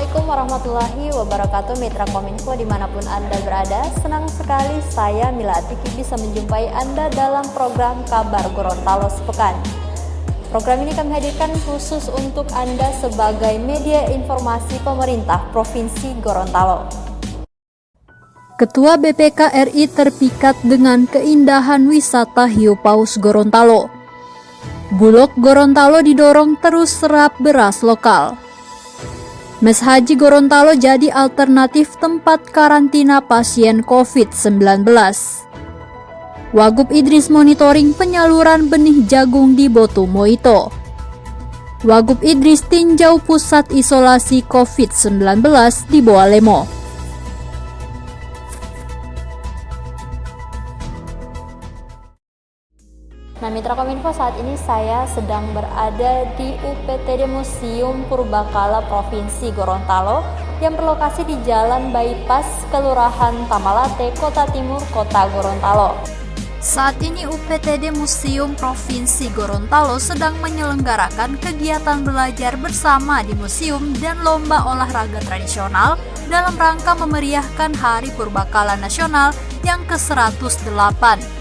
Assalamualaikum warahmatullahi wabarakatuh, Mitra Kominfo dimanapun Anda berada. Senang sekali saya Mila Atiki bisa menjumpai Anda dalam program Kabar Gorontalo Sepekan. Program ini kami hadirkan khusus untuk Anda sebagai media informasi pemerintah Provinsi Gorontalo. Ketua BPK RI terpikat dengan keindahan wisata Hiu Paus Gorontalo. Bulog Gorontalo didorong terus serap beras lokal. Mes Haji Gorontalo jadi alternatif tempat karantina pasien COVID-19. Wagub Idris monitoring penyaluran benih jagung di Botu Moito. Wagub Idris tinjau pusat isolasi COVID-19 di Boalemo. Nah, Mitra Kominfo, saat ini saya sedang berada di UPTD Museum Purbakala Provinsi Gorontalo yang berlokasi di Jalan Bypass, Kelurahan Tamalate, Kota Timur, Kota Gorontalo. Saat ini UPTD Museum Provinsi Gorontalo sedang menyelenggarakan kegiatan belajar bersama di museum dan lomba olahraga tradisional dalam rangka memeriahkan Hari Purbakala Nasional yang ke-108.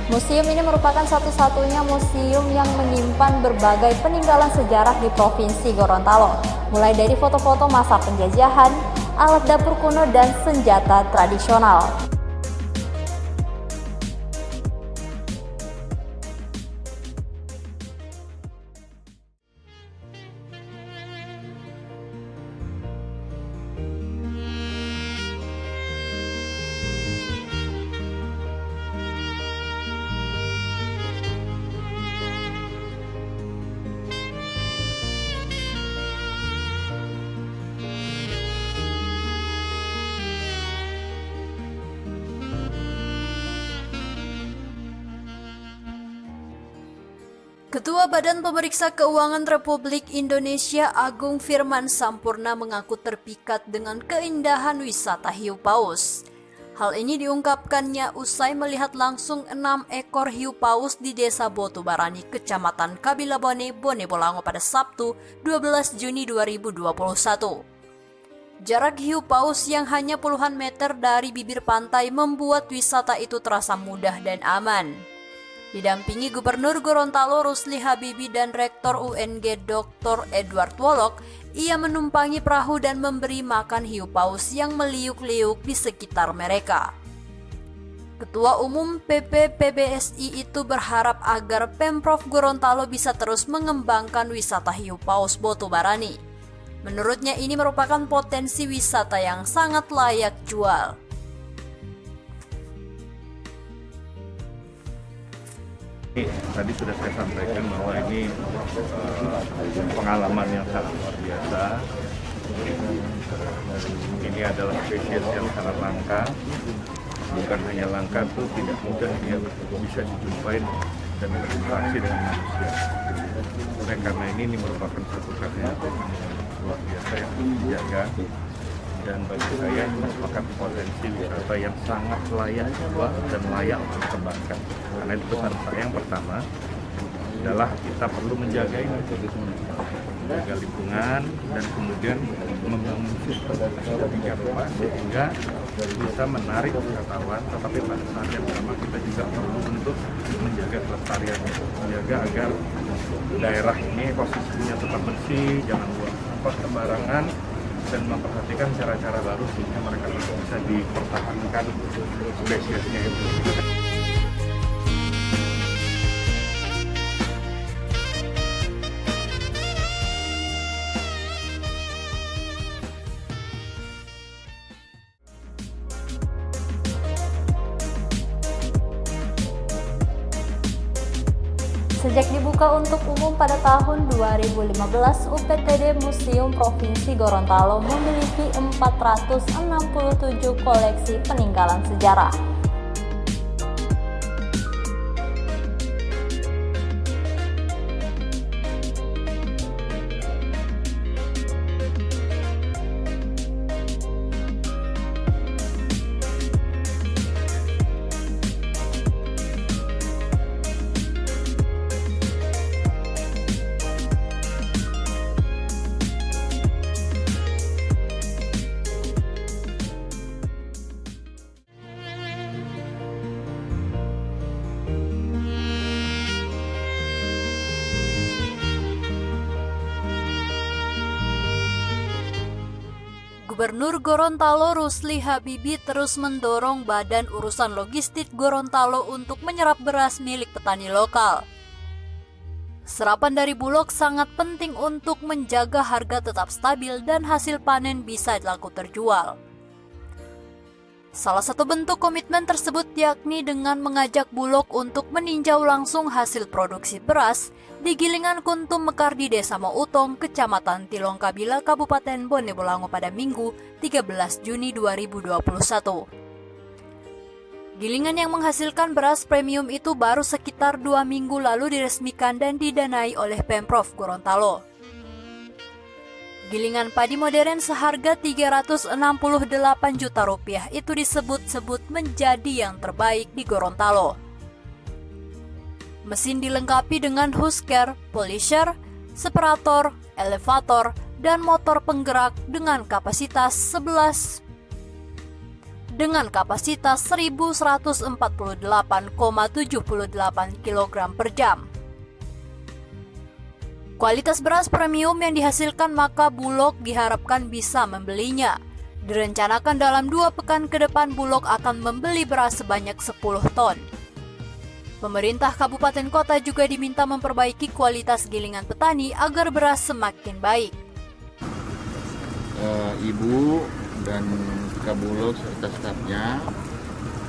Museum ini merupakan satu-satunya museum yang menyimpan berbagai peninggalan sejarah di Provinsi Gorontalo, mulai dari foto-foto masa penjajahan, alat dapur kuno, dan senjata tradisional. Ketua Badan Pemeriksa Keuangan Republik Indonesia Agung Firman Sampurna mengaku terpikat dengan keindahan wisata hiu paus. Hal ini diungkapkannya usai melihat langsung 6 ekor hiu paus di Desa Botu Barani, Kecamatan Kabilabone, Bone Bolango pada Sabtu 12 Juni 2021. Jarak hiu paus yang hanya puluhan meter dari bibir pantai membuat wisata itu terasa mudah dan aman. Didampingi Gubernur Gorontalo Rusli Habibi dan Rektor UNG Dr. Edward Wolok, ia menumpangi perahu dan memberi makan hiu paus yang meliuk-liuk di sekitar mereka. Ketua Umum PPPBSI itu berharap agar Pemprov Gorontalo bisa terus mengembangkan wisata hiu paus Botu Barani. Menurutnya ini merupakan potensi wisata yang sangat layak jual. Tadi sudah saya sampaikan bahwa ini pengalaman yang sangat luar biasa. Ini adalah spesies yang sangat langka. Bukan hanya langka, itu tidak mudah dia bisa dijumpai dan berinteraksi dengan manusia. Oleh karena ini merupakan satu karya luar biasa yang dijaga. Dan bagi saya ini merupakan potensi wisata yang sangat layak dijual dan layak dikembangkan. Karena itu pesan saya yang pertama adalah kita perlu menjaga ini, menjaga lingkungan dan kemudian membangun sistem kebijakan sehingga bisa menarik wisatawan. Tetapi pada saat yang sama kita juga perlu untuk menjaga kelestariannya, menjaga agar daerah ini ekosistemnya tetap bersih, jangan buang sampah sembarangan, dan memperhatikan cara-cara baru sehingga mereka bisa dipertahankan spesiesnya itu. Sejak dibuka untuk umum pada tahun 2015, UPTD Museum Provinsi Gorontalo memiliki 467 koleksi peninggalan sejarah. Gubernur Gorontalo Rusli Habibie terus mendorong Badan Urusan Logistik Gorontalo untuk menyerap beras milik petani lokal. Serapan dari Bulog sangat penting untuk menjaga harga tetap stabil dan hasil panen bisa laku terjual. Salah satu bentuk komitmen tersebut yakni dengan mengajak Bulog untuk meninjau langsung hasil produksi beras di Gilingan Kuntum Mekar di Desa Moutong, Kecamatan Tilongkabila, Kabupaten Bone Bolango pada Minggu 13 Juni 2021. Gilingan yang menghasilkan beras premium itu baru sekitar 2 minggu lalu diresmikan dan didanai oleh Pemprov Gorontalo. Gilingan padi modern seharga Rp368 juta itu disebut-sebut menjadi yang terbaik di Gorontalo. Mesin dilengkapi dengan husker, polisher, separator, elevator, dan motor penggerak dengan kapasitas 1148,78 kg per jam. Kualitas beras premium yang dihasilkan maka Bulog diharapkan bisa membelinya. Direncanakan dalam 2 pekan ke depan Bulog akan membeli beras sebanyak 10 ton. Pemerintah kabupaten kota juga diminta memperbaiki kualitas gilingan petani agar beras semakin baik. Ibu dan Bulog serta stafnya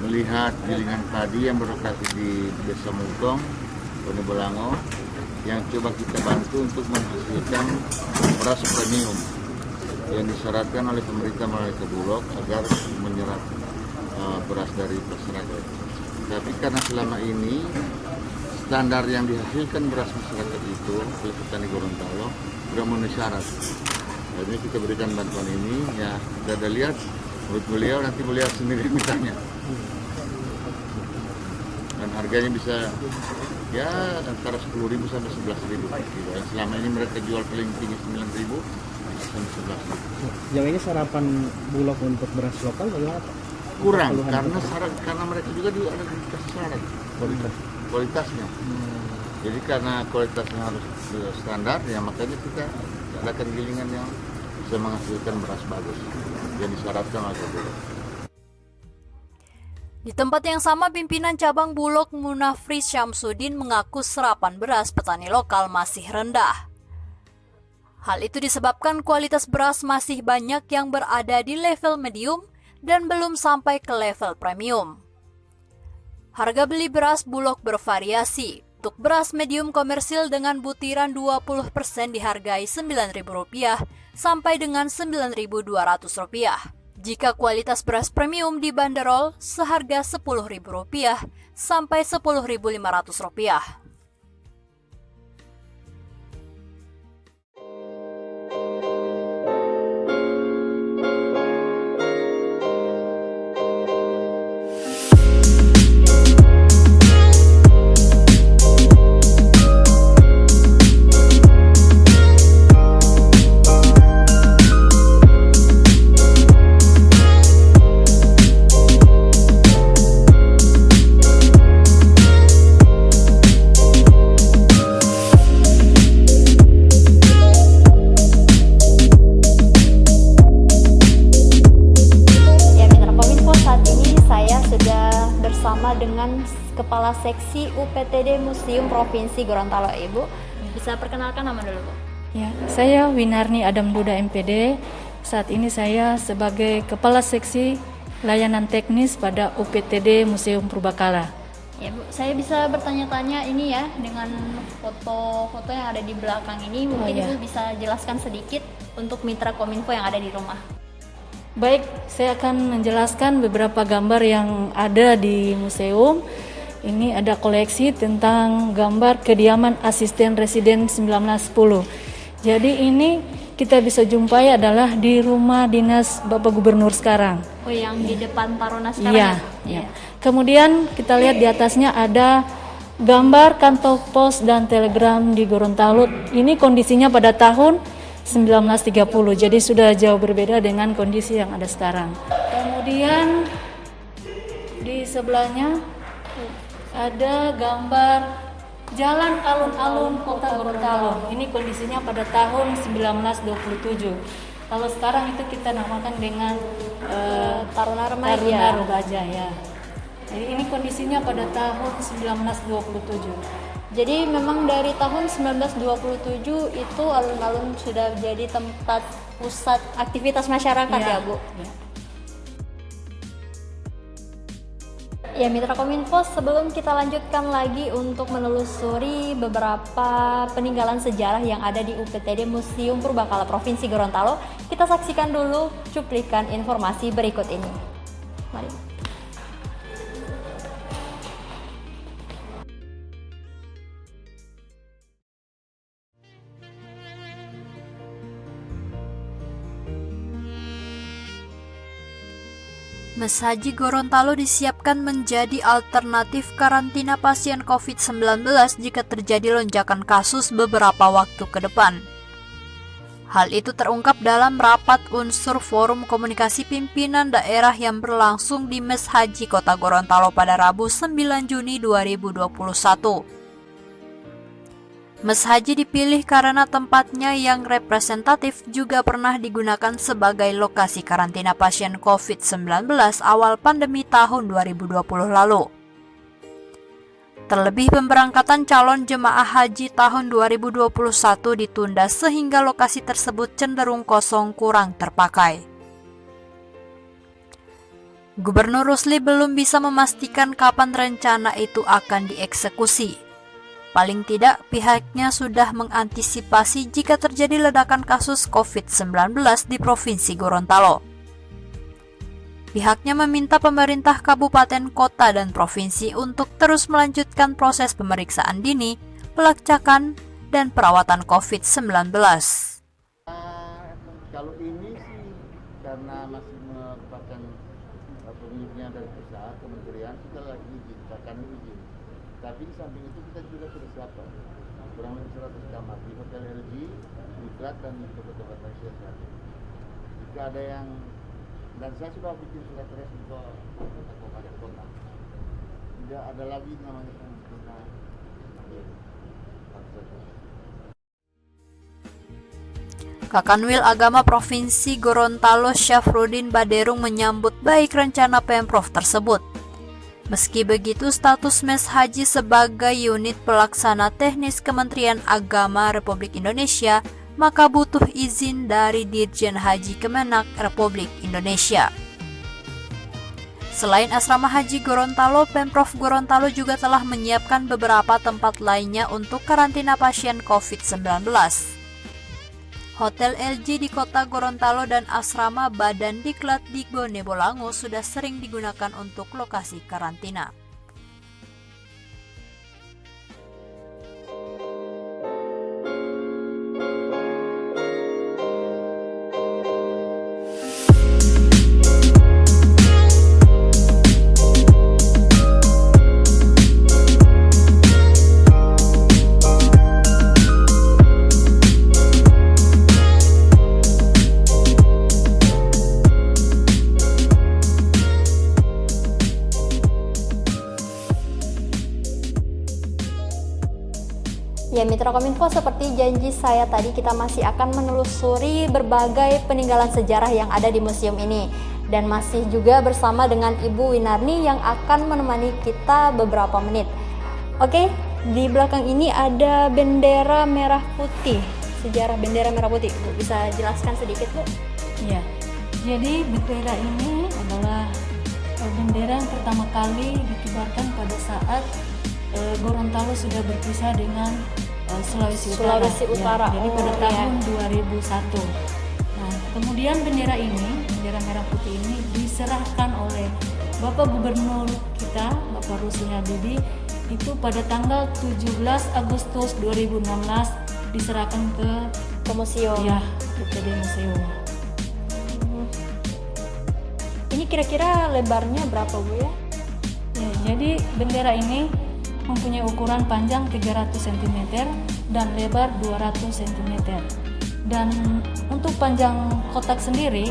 melihat gilingan padi yang berlokasi di Desa Moutong, Bone Bolango, yang coba kita bantu untuk menghasilkan beras premium yang disyaratkan oleh pemerintah melalui Bulog agar menyerap beras dari masyarakat. Tapi karena selama ini standar yang dihasilkan beras masyarakat itu oleh petani Gorontalo sudah memenuhi syarat. Jadi kita berikan bantuan ini, ya kita ada lihat menurut beliau, nanti beliau sendiri mintanya. Dan harganya bisa ya antara 10.000 sampai 11.000 per kilo. Selama ini mereka jual paling tinggi 9.000 sampai 11.000. Yang ini sarapan Bulog untuk beras lokal bagaimana Pak? Kurang karena mereka juga ada dikasih syarat kualitasnya. Jadi karena kualitasnya harus standar, ya makanya kita adakan gilingan yang bisa menghasilkan beras bagus yang disyaratkan oleh Bulog. Di tempat yang sama, pimpinan cabang Bulog Munafri Syamsuddin mengaku serapan beras petani lokal masih rendah. Hal itu disebabkan kualitas beras masih banyak yang berada di level medium dan belum sampai ke level premium. Harga beli beras Bulog bervariasi. Untuk beras medium komersil dengan butiran 20% dihargai Rp9.000 sampai dengan Rp9.200. Jika kualitas beras premium dibanderol seharga Rp10.000 sampai Rp10.500. Dengan Kepala Seksi UPTD Museum Provinsi Gorontalo. Ibu, bisa perkenalkan nama dulu, Bu? Ya, saya Winarni Adam Duda MPD. Saat ini saya sebagai Kepala Seksi Layanan Teknis pada UPTD Museum Purbakala. Ya, Bu, saya bisa bertanya-tanya ini ya dengan foto-foto yang ada di belakang ini. Mungkin Ibu bisa jelaskan sedikit untuk mitra Kominfo yang ada di rumah. Baik, saya akan menjelaskan beberapa gambar yang ada di museum. Ini ada koleksi tentang gambar kediaman asisten residen 1910. Jadi ini kita bisa jumpai adalah di rumah dinas Bapak Gubernur sekarang. Oh, yang di depan Taruna sekarang? Iya. Kemudian kita lihat di atasnya ada gambar kantor pos dan telegram di Gorontalo. Ini kondisinya pada tahun 1930, jadi sudah jauh berbeda dengan kondisi yang ada sekarang. Kemudian di sebelahnya ada gambar jalan alun-alun kota Gorontalo. Ini kondisinya pada tahun 1927. Kalau sekarang itu kita namakan dengan Taruna Remaja. Taruna Remaja ya. Jadi ini kondisinya pada tahun 1927. Jadi memang dari tahun 1927 itu alun-alun sudah jadi tempat pusat aktivitas masyarakat ya, Bu? Ya. Ya, Mitra Kominfo, sebelum kita lanjutkan lagi untuk menelusuri beberapa peninggalan sejarah yang ada di UPTD Museum Purbakala Provinsi Gorontalo, kita saksikan dulu cuplikan informasi berikut ini. Mari. Mes Haji Gorontalo disiapkan menjadi alternatif karantina pasien COVID-19 jika terjadi lonjakan kasus beberapa waktu ke depan. Hal itu terungkap dalam rapat unsur Forum Komunikasi Pimpinan Daerah yang berlangsung di Mes Haji Kota Gorontalo pada Rabu 9 Juni 2021. Mes Haji dipilih karena tempatnya yang representatif juga pernah digunakan sebagai lokasi karantina pasien COVID-19 awal pandemi tahun 2020 lalu. Terlebih pemberangkatan calon jemaah haji tahun 2021 ditunda sehingga lokasi tersebut cenderung kosong kurang terpakai. Gubernur Rusli belum bisa memastikan kapan rencana itu akan dieksekusi. Paling tidak, pihaknya sudah mengantisipasi jika terjadi ledakan kasus COVID-19 di Provinsi Gorontalo. Pihaknya meminta pemerintah kabupaten, kota, dan provinsi untuk terus melanjutkan proses pemeriksaan dini, pelacakan, dan perawatan COVID-19. Kalau ini sih karena masih merupakan pemiliknya dari pusat, kementerian, kita lagi akan izin. Tapi di samping itu kita juga sudah siapkan kurang lebih 100 kamar di Hotel LG, Diklat, dan di tempat-tempat masyarakat. Jika ada yang, dan saya sudah bikin surat resmi ke kabupaten kota, tidak ada lagi namanya karantina. Kakanwil Agama Provinsi Gorontalo Syafruddin Baderung menyambut baik rencana Pemprov tersebut. Meski begitu, status Mes Haji sebagai unit pelaksana teknis Kementerian Agama Republik Indonesia, maka butuh izin dari Dirjen Haji Kemenak Republik Indonesia. Selain Asrama Haji Gorontalo, Pemprov Gorontalo juga telah menyiapkan beberapa tempat lainnya untuk karantina pasien COVID-19. Hotel LG di Kota Gorontalo dan Asrama Badan Diklat di Gone Bolango sudah sering digunakan untuk lokasi karantina. Ya, Mitra Kominfo, seperti janji saya tadi, kita masih akan menelusuri berbagai peninggalan sejarah yang ada di museum ini. Dan masih juga bersama dengan Ibu Winarni yang akan menemani kita beberapa menit. Oke, di belakang ini ada bendera merah putih. Sejarah bendera merah putih, Bu, bisa jelaskan sedikit, Bu? Ya, jadi bendera ini adalah bendera yang pertama kali dikibarkan pada saat Gorontalo sudah berpisah dengan Sulawesi Utara. Ya, jadi pada tahun 2001. Nah, kemudian bendera ini, bendera merah putih ini diserahkan oleh Bapak Gubernur kita, Bapak Rusli Habibie, itu pada tanggal 17 Agustus 2016 diserahkan ke museum. Ya, UPTD Museum. Ini kira-kira lebarnya berapa, Bu, ya? Ya, jadi bendera ini mempunyai ukuran panjang 300 cm dan lebar 200 cm. Dan untuk panjang kotak sendiri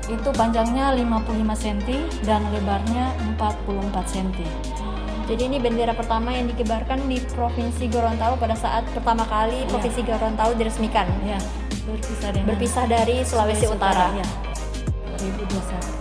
itu panjangnya 55 cm dan lebarnya 44 cm. Jadi ini bendera pertama yang dikibarkan di Provinsi Gorontalo pada saat pertama kali Provinsi Gorontalo diresmikan. Ya. berpisah dari Sulawesi Utara. Ya. 2021.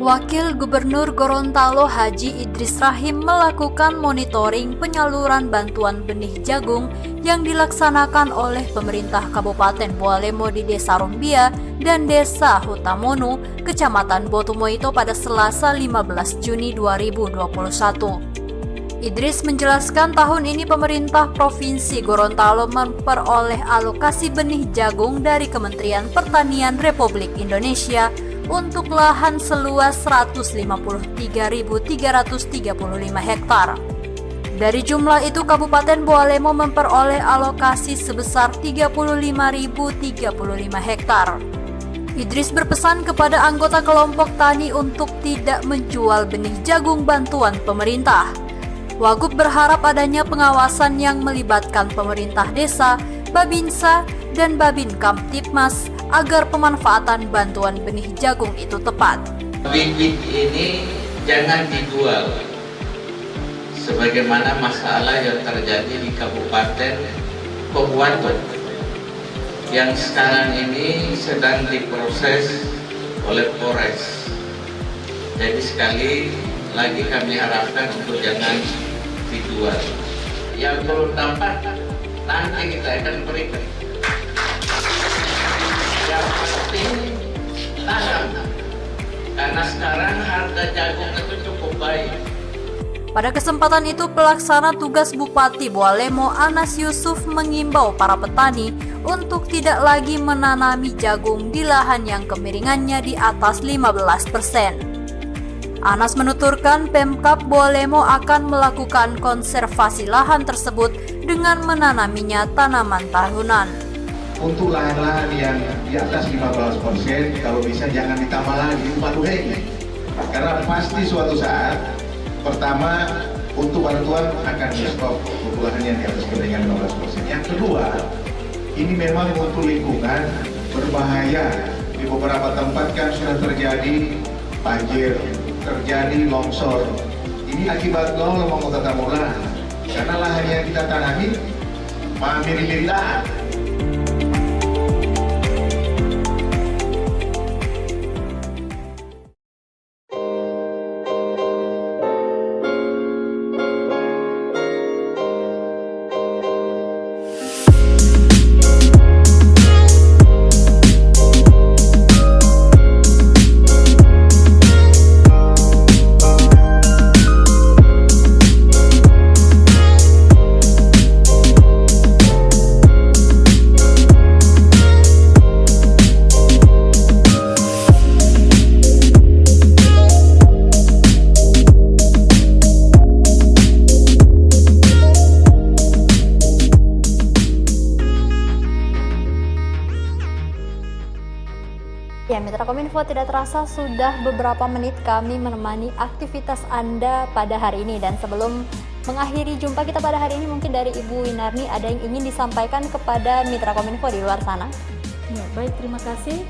Wakil Gubernur Gorontalo Haji Idris Rahim melakukan monitoring penyaluran bantuan benih jagung yang dilaksanakan oleh pemerintah Kabupaten Bualemo di Desa Rumbia dan Desa Hutamono, Kecamatan Botumoito pada Selasa 15 Juni 2021. Idris menjelaskan tahun ini pemerintah Provinsi Gorontalo memperoleh alokasi benih jagung dari Kementerian Pertanian Republik Indonesia untuk lahan seluas 153.335 hektar. Dari jumlah itu, Kabupaten Bualemo memperoleh alokasi sebesar 35.035 hektar. Idris berpesan kepada anggota kelompok tani untuk tidak menjual benih jagung bantuan pemerintah. Wagub berharap adanya pengawasan yang melibatkan pemerintah desa, Babinsa, dan Babin Kamtipmas agar pemanfaatan bantuan benih jagung itu tepat. Bibit ini jangan dijual, sebagaimana masalah yang terjadi di Kabupaten Pohuwato yang sekarang ini sedang diproses oleh Polres. Jadi sekali lagi kami harapkan untuk jangan dijual. Yang belum dapat nanti kita akan berikan. Yang penting tanam, karena sekarang harga jagung itu cukup baik. Pada kesempatan itu, pelaksana tugas Bupati Bualemo Anas Yusuf mengimbau para petani untuk tidak lagi menanami jagung di lahan yang kemiringannya di atas 15%. Anas menuturkan Pemkab Bualemo akan melakukan konservasi lahan tersebut dengan menanaminya tanaman tahunan. Untuk lahan-lahan yang di atas 15%, kalau bisa jangan ditambah lagi, paduheng. Karena pasti suatu saat, pertama, untuk bantuan akan di-stop untuk lahan yang di atas kemiringan 15%. Yang kedua, ini memang untuk lingkungan berbahaya. Di beberapa tempat kan sudah terjadi banjir, terjadi longsor. Ini akibat mau tata mula. Karena lahan yang kita tanami, mirip-mirip lahan. Ya, Mitra Kominfo, tidak terasa sudah beberapa menit kami menemani aktivitas Anda pada hari ini. Dan sebelum mengakhiri jumpa kita pada hari ini, mungkin dari Ibu Winarni ada yang ingin disampaikan kepada Mitra Kominfo di luar sana? Ya, baik, terima kasih.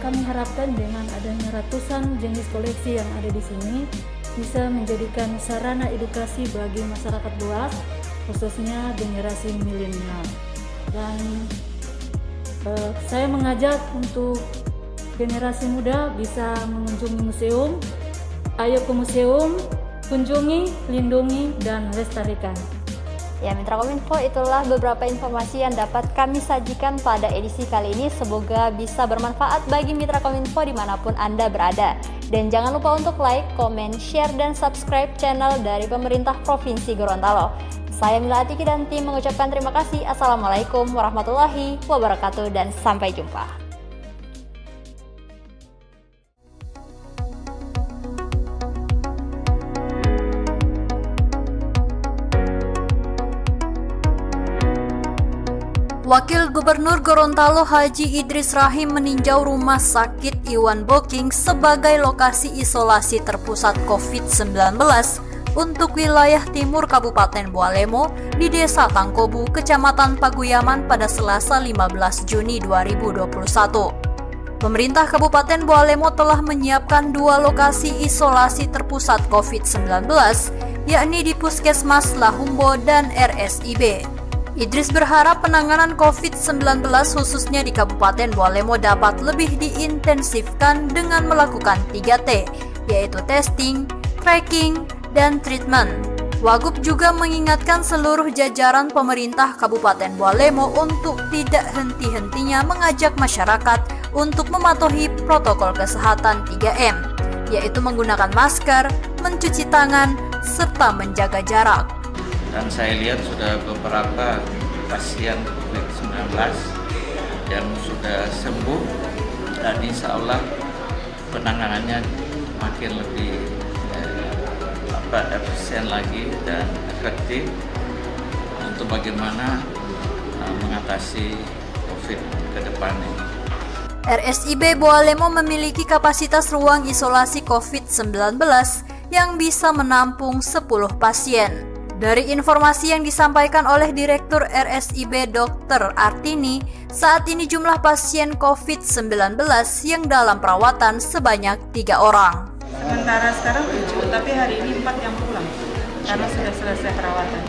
Kami harapkan dengan adanya ratusan jenis koleksi yang ada di sini bisa menjadikan sarana edukasi bagi masyarakat luas, khususnya generasi milenial. Dan saya mengajak untuk generasi muda bisa mengunjungi museum. Ayo ke museum, kunjungi, lindungi, dan lestarikan. Ya, Mitra Kominfo, itulah beberapa informasi yang dapat kami sajikan pada edisi kali ini. Semoga bisa bermanfaat bagi Mitra Kominfo dimanapun Anda berada. Dan jangan lupa untuk like, komen, share, dan subscribe channel dari pemerintah Provinsi Gorontalo. Saya Mila Atiki dan tim mengucapkan terima kasih. Assalamualaikum warahmatullahi wabarakatuh dan sampai jumpa. Wakil Gubernur Gorontalo Haji Idris Rahim meninjau Rumah Sakit Iwan Boking sebagai lokasi isolasi terpusat COVID-19 untuk wilayah timur Kabupaten Bualemo di Desa Tangkobu, Kecamatan Paguyaman pada Selasa 15 Juni 2021. Pemerintah Kabupaten Bualemo telah menyiapkan 2 lokasi isolasi terpusat COVID-19, yakni di Puskesmas Lahumbo dan RSIB. Idris berharap penanganan COVID-19 khususnya di Kabupaten Bualemo dapat lebih diintensifkan dengan melakukan 3T, yaitu testing, tracking, dan treatment. Wagub juga mengingatkan seluruh jajaran pemerintah Kabupaten Bualemo untuk tidak henti-hentinya mengajak masyarakat untuk mematuhi protokol kesehatan 3M, yaitu menggunakan masker, mencuci tangan, serta menjaga jarak. Dan saya lihat sudah beberapa pasien COVID-19 yang sudah sembuh dan insya Allah penanganannya makin lebih efisien lagi dan efektif untuk bagaimana mengatasi COVID ke depan ini. RSIB Bualemo memiliki kapasitas ruang isolasi COVID-19 yang bisa menampung 10 pasien. Dari informasi yang disampaikan oleh Direktur RSIB Dr. Artini, saat ini jumlah pasien COVID-19 yang dalam perawatan sebanyak 3 orang. Sementara sekarang 7, tapi hari ini 4 yang pulang karena sudah selesai perawatan.